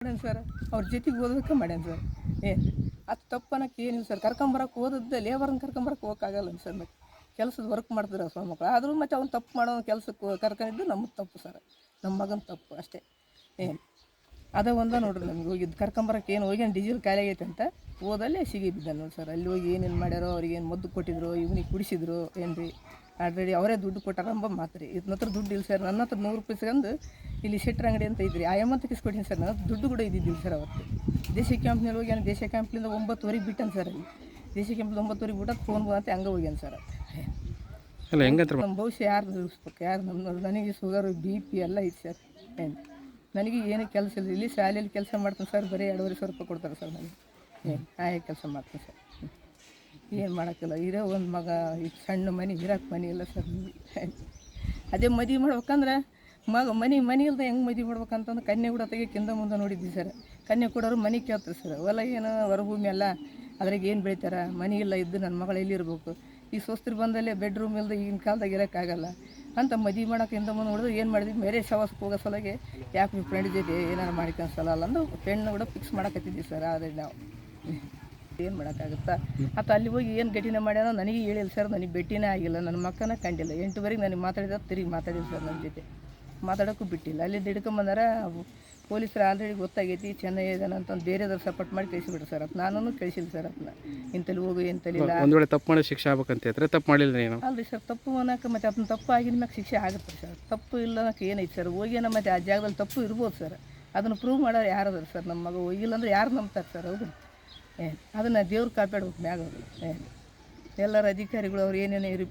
ಮಾಡ್ಯಾನ ಸರ್, ಅವ್ರ ಜೊತೆಗೆ ಓದೋದಕ್ಕೆ ಮಾಡ್ಯಾನ ಸರ್. ಏನು ಅದು ತಪ್ಪನ್ನಕ್ಕೆ ಏನಿಲ್ಲ ಸರ್. ಕರ್ಕೊಂಬರಕ್ಕೆ ಓದಿದ್ದೆ ಲೇಬರ್ನ ಕರ್ಕೊಂಬರಕ್ಕೆ ಹೋಗೋಕ್ಕಾಗಲ್ಲ ಸರ್. ಮತ್ತೆ ಕೆಲಸದ ವರ್ಕ್ ಮಾಡ್ತಾರೆ ಸರ್ ಮಕ್ಕಳು. ಆದರೂ ಮತ್ತೆ ಅವ್ನು ತಪ್ಪು ಮಾಡೋ ಕೆಲಸಕ್ಕೆ ಕರ್ಕೊಂಡಿದ್ದು ನಮ್ಮದು ತಪ್ಪು ಸರ್, ನಮ್ಮ ಮಗನ ತಪ್ಪು ಅಷ್ಟೇ. ಏನು ಅದೇ ಒಂದ ನೋಡ್ರಿ ನಮ್ಗೆ ಹೋಗಿದ್ದು ಕರ್ಕೊಂಬರಕ್ಕೆ ಏನು ಹೋಗಿ ಡೀಸೆಲ್ ಖಾಲಿ ಆಗೈತೆ ಅಂತ ಓದಲ್ಲೇ ಸಿಗಿ ಬಿದ್ದ ನೋಡಿ ಸರ್. ಅಲ್ಲಿ ಹೋಗಿ ಏನೇನು ಮಾಡ್ಯಾರೋ, ಅವ್ರಿಗೆ ಏನು ಮದ್ದು ಕೊಟ್ಟಿದ್ರು, ಇವ್ನಿಗೆ ಕುಡಿಸಿದ್ರು ಏನು ರೀ. ಆಲ್ರೆಡಿ ಅವರೇ ದುಡ್ಡು ಕೊಟ್ಟಾರಂಬ ಮಾತು ರೀ. ಇದನ್ನ ಹತ್ರ ದುಡ್ಡು ಇಲ್ಲ ಸರ್. ನನ್ನ ಹತ್ರ 100 ರೂಪಾಯಿ ಇಸ್ಕೊಂಡು ಇಲ್ಲಿ ಶೆಟ್ರ್ ಅಂಗಡಿ ಅಂತ ಇದ್ರಿ ಆ ಎಮ್ಮಂತಕ್ಕೆ ಇಸ್ಕೊಟ್ಟಿನಿ ಸರ್. ನನ್ನ ದುಡ್ಡು ಕೂಡ ಇದ್ದಿದ್ದಿಲ್ಲ ಸರ್ ಅವತ್ತು. ದೇಶ ಕ್ಯಾಂಪ್ನಲ್ಲಿ ಹೋಗ್ಯಾನ. ದೇಶ ಕ್ಯಾಂಪ್ಲಿಂದ 9:30 ಬಿಟ್ಟಾನ ಸರ್. ಅಲ್ಲಿ ದೇಶ ಕ್ಯಾಂಪ್ಲಿಂದ 9:30 ಬಿಟ್ಟದ್ದು ಫೋನ್ ಬಂತೆ ಹಂಗೆ ಹೋಗ್ಯಾನ ಸರ್. ಅಲ್ಲ ಹೆಂಗಂತ ನಮ್ಮ ಭವಿಷ್ಯ ಯಾರು ನಿಲ್ಲಿಸ್ಬೇಕು, ಯಾರು ನಮ್ಮ ನನಗೆ ಶುಗರು BP ಎಲ್ಲ ಐತೆ ಸರ್. ಏನು ನನಗೆ ಏನು ಕೆಲಸ ಇಲ್ಲ. ಇಲ್ಲಿ ಶಾಲೆಯಲ್ಲಿ ಕೆಲಸ ಮಾಡ್ತೀನಿ ಸರ್. ಬರೀ 2,500 ರೂಪಾಯಿ ಕೊಡ್ತಾರೆ ಸರ್ ನನಗೆ. ಏನು ಆಯಾ ಕೆಲಸ ಮಾಡ್ತೀನಿ ಸರ್. ಏನು ಮಾಡೋಕ್ಕಿಲ್ಲ. ಇರೋ ಒಂದು ಮಗ, ಈಗ ಸಣ್ಣ ಮನೆ, ಇರೋಕ್ಕೆ ಮನೆ ಇಲ್ಲ ಸರ್. ಅದೇ ಮದುವೆ ಮಾಡ್ಬೇಕಂದ್ರೆ ಮನೆ ಇಲ್ಲದೆ ಹೆಂಗೆ ಮದುವೆ ಮಾಡ್ಬೇಕಂತಂದ್ರೆ ಕನ್ಯೆ ಕೂಡ ತೆಗಿಯೋಕ್ಕಿಂತ ಮುಂದೆ ನೋಡಿದ್ವಿ ಸರ್. ಕನ್ಯೆ ಕೊಡೋರು ಮನೆ ಕೇಳ್ತಾರೆ ಸರ್. ಹೊಲ ಏನು ಹೊರಭೂಮಿ ಅಲ್ಲ, ಅದ್ರಾಗ ಏನು ಬೆಳಿತಾರೆ. ಮನೆ ಇಲ್ಲ ಇದ್ದು ನನ್ನ ಮಗಳು ಎಲ್ಲಿರ್ಬೇಕು. ಈ ಸ್ವಸ್ತ್ರ ಬಂದಲ್ಲೇ ಬೆಡ್ರೂಮ್ ಇಲ್ಲದೆ ಈಗಿನ ಕಾಲದಾಗ ಇರೋಕ್ಕಾಗಲ್ಲ ಅಂತ ಮದುವೆ ಮಾಡೋಕ್ಕಿಂತ ಮುಂದೆ ನೋಡಿದ್ರೆ ಏನು ಮಾಡಿದ್ವಿ, ಬೇರೆ ಸವಾಸಕ್ಕೆ ಹೋಗೋ ಸಲಗೆ ಯಾಕೆ ನಿಮ್ಮ ಫ್ರೆಂಡ್ ಜೊತೆ ಏನಾರು ಮಾಡ್ಕೊಂಡ್ಸಲ್ಲ ಅಂದು ಹೆಣ್ಣು ಕೂಡ ಫಿಕ್ಸ್ ಮಾಡೋಕತ್ತಿದ್ವಿ ಸರ್. ಆದರೆ ನಾವು ಏನು ಮಾಡೋಕ್ಕಾಗುತ್ತಾ. ಅಥವಾ ಅಲ್ಲಿ ಹೋಗಿ ಏನು ಗಟ್ಟಿನ ಮಾಡ್ಯಾನೋ ನನಗೆ ಹೇಳಿಲ್ಲ ಸರ್. ನನಗೆ ಭೇಟಿನೇ ಆಗಿಲ್ಲ, ನನ್ನ ಮಕ್ಕನ ಕಂಡಿಲ್ಲ. 8ವರೆಗೆ ನನಗೆ ಮಾತಾಡಿದ ತಿರುಗಿ ಮಾತಾಡಿಲ್ಲ ಸರ್. ನನ್ನ ಜೊತೆ ಮಾತಾಡೋಕ್ಕೂ ಬಿಟ್ಟಿಲ್ಲ. ಅಲ್ಲಿ ಹಿಡ್ಕೊಂಬಂದಾರ ಪೊಲೀಸರು. ಆಲ್ರೆಡಿ ಗೊತ್ತಾಗೈತಿ ಚೆನ್ನೈ ಇದ್ದಾನೆ ಅಂತಂದು ಬೇರೆದವ್ರು ಸಪೋರ್ಟ್ ಮಾಡಿ ಕಳಿಸಿಬಿಟ್ರು ಸರ್. ಅದು ನಾನು ಕಳಿಸಿಲ್ಲ ಸರ್. ಅದನ್ನ ಇಂತಲ್ಲಿ ಹೋಗು ಇಂತಲಿಲ್ಲ. ಒಂದು ವೇಳೆ ತಪ್ಪು ಮಾಡಿ ಶಿಕ್ಷೆ ಆಗ್ಬೇಕಂತ ಹೇಳ್ತಾರೆ, ತಪ್ಪು ಮಾಡಿಲ್ಲ ನೀನು. ಅಲ್ರಿ ಸರ್, ತಪ್ಪು ಅನ್ನೋಕೆ ಮತ್ತೆ ಅದನ್ನ ತಪ್ಪು ಆಗಿದ ಮ್ಯಾಗ ಶಿಕ್ಷೆ ಆಗುತ್ತೆ ಸರ್. ತಪ್ಪು ಇಲ್ಲ ಅನ್ನೋಕೆ ಏನೈತೆ ಸರ್. ಹೋಗ್ಯಾನ ಮತ್ತೆ ಆ ಜಾಗದಲ್ಲಿ ತಪ್ಪು ಇರ್ಬೋದು ಸರ್. ಅದನ್ನು ಪ್ರೂವ್ ಮಾಡೋರು ಯಾರದಾರ ಸರ್. ನಮ್ಮ ಮಗ ಹೋಗಿಲ್ಲ ಅಂದ್ರೆ ಯಾರು ನಂಬ್ತಾರೆ ಸರ್. ಹೌದು ಏನು ಅದನ್ನು ದೇವ್ರು ಕಾಪಾಡ್ಬೇಕು ಮ್ಯಾಗ. ಅವರು ಏನು ಎಲ್ಲರ ಅಧಿಕಾರಿಗಳು ಅವ್ರು ಏನೇನು ರಿಪೋರ್ಟ್